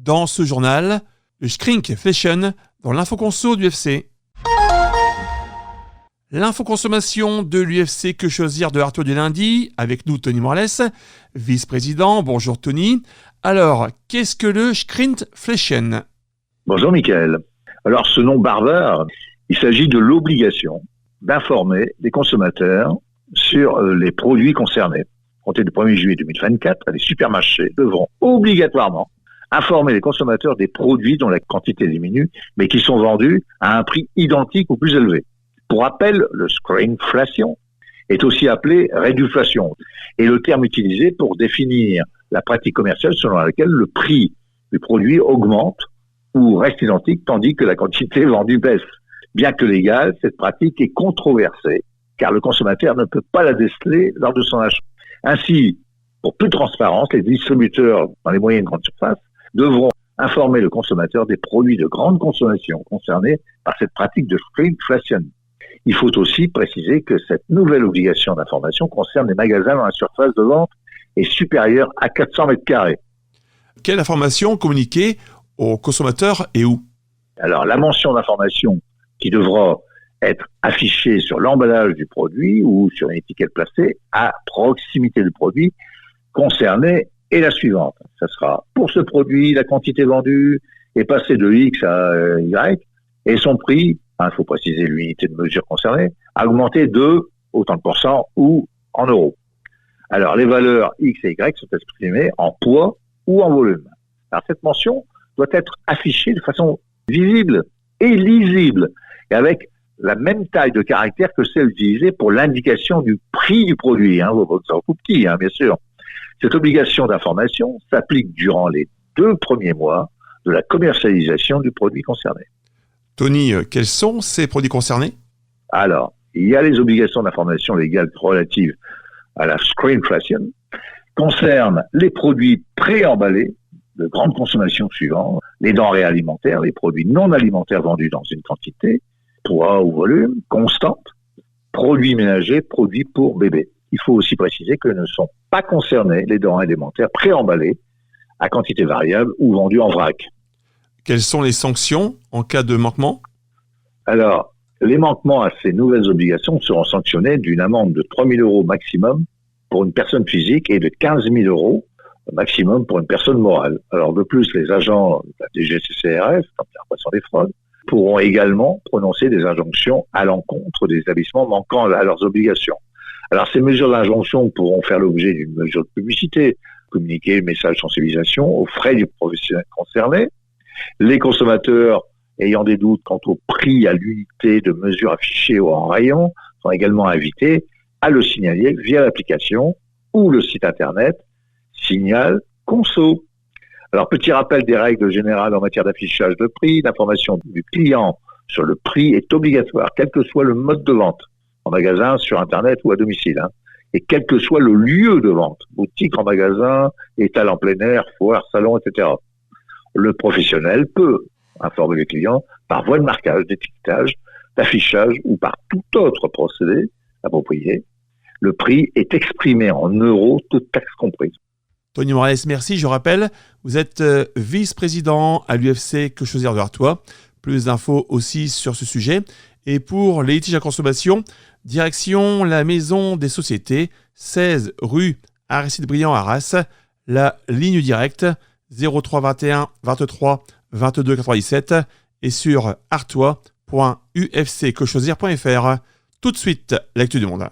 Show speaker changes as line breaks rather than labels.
Dans ce journal, le Shrinkflation dans l'infoconso du UFC. L'infoconsommation de l'UFC Que Choisir de Artois du lundi, avec nous Tony Morales, vice-président. Bonjour Tony. Alors, qu'est-ce que le Shrinkflation ?
Bonjour Mickaël. Alors ce nom barbare, il s'agit de l'obligation d'informer les consommateurs sur les produits concernés. À compter du 1er juillet 2024, les supermarchés devront obligatoirement informer les consommateurs des produits dont la quantité diminue, mais qui sont vendus à un prix identique ou plus élevé. Pour rappel, le shrinkflation est aussi appelé réduflation, et le terme utilisé pour définir la pratique commerciale selon laquelle le prix du produit augmente ou reste identique, tandis que la quantité vendue baisse. Bien que légale, cette pratique est controversée, car le consommateur ne peut pas la déceler lors de son achat. Ainsi, pour plus de transparence, les distributeurs dans les moyennes grandes surfaces devront informer le consommateur des produits de grande consommation concernés par cette pratique de shrinkflation. Il faut aussi préciser que cette nouvelle obligation d'information concerne les magasins dont la surface de vente est supérieure à 400 mètres carrés.
Quelle information communiquer aux consommateurs et où ?
Alors, la mention d'information qui devra être affichée sur l'emballage du produit ou sur une étiquette placée à proximité du produit concerné est la suivante. Ça sera pour ce produit, la quantité vendue est passée de X à Y et son prix, il faut préciser l'unité de mesure concernée, a augmenté de autant de pourcents ou en euros. Alors, les valeurs X et Y sont exprimées en poids ou en volume. Alors, cette mention doit être affichée de façon visible et lisible, et avec la même taille de caractère que celle utilisée pour l'indication du prix du produit. C'est tout petit, bien sûr. Cette obligation d'information s'applique durant les 2 premiers mois de la commercialisation du produit concerné.
Tony, quels sont ces produits concernés ?
Alors, il y a les obligations d'information légales relatives à la shrinkflation, concernent les produits préemballés de grande consommation suivants, les denrées alimentaires, les produits non alimentaires vendus dans une quantité, poids ou volume, constante, produits ménagers, produits pour bébés. Il faut aussi préciser que ne sont pas concernés les denrées alimentaires préemballées à quantité variable ou vendues en vrac.
Quelles sont les sanctions en cas de manquement ?
Alors, les manquements à ces nouvelles obligations seront sanctionnés d'une amende de 3 000 € maximum pour une personne physique et de 15 000 € maximum pour une personne morale. Alors de plus, les agents de la DGCCRF, comme la répression des fraudes, pourront également prononcer des injonctions à l'encontre des établissements manquant à leurs obligations. Alors ces mesures d'injonction pourront faire l'objet d'une mesure de publicité, communiquer le message de sensibilisation aux frais du professionnel concerné. Les consommateurs ayant des doutes quant au prix à l'unité de mesure affichée ou en rayon sont également invités à le signaler via l'application ou le site internet Signal Conso. Alors, petit rappel des règles générales en matière d'affichage de prix. L'information du client sur le prix est obligatoire, quel que soit le mode de vente, en magasin, sur Internet ou à domicile, et quel que soit le lieu de vente, boutique, en magasin, étal en plein air, foire, salon, etc. Le professionnel peut informer le client par voie de marquage, d'étiquetage, d'affichage ou par tout autre procédé approprié. Le prix est exprimé en euros, toutes taxes comprises.
Tony Morales, merci. Je rappelle, vous êtes vice-président à l'UFC Que Choisir de Artois. Plus d'infos aussi sur ce sujet. Et pour les litiges à consommation, direction la Maison des Sociétés, 16 rue Aristide Briand à Arras. La ligne directe 03 21 23 22 97 et sur artois.ufcquechoisir.fr. Tout de suite, l'actu du monde.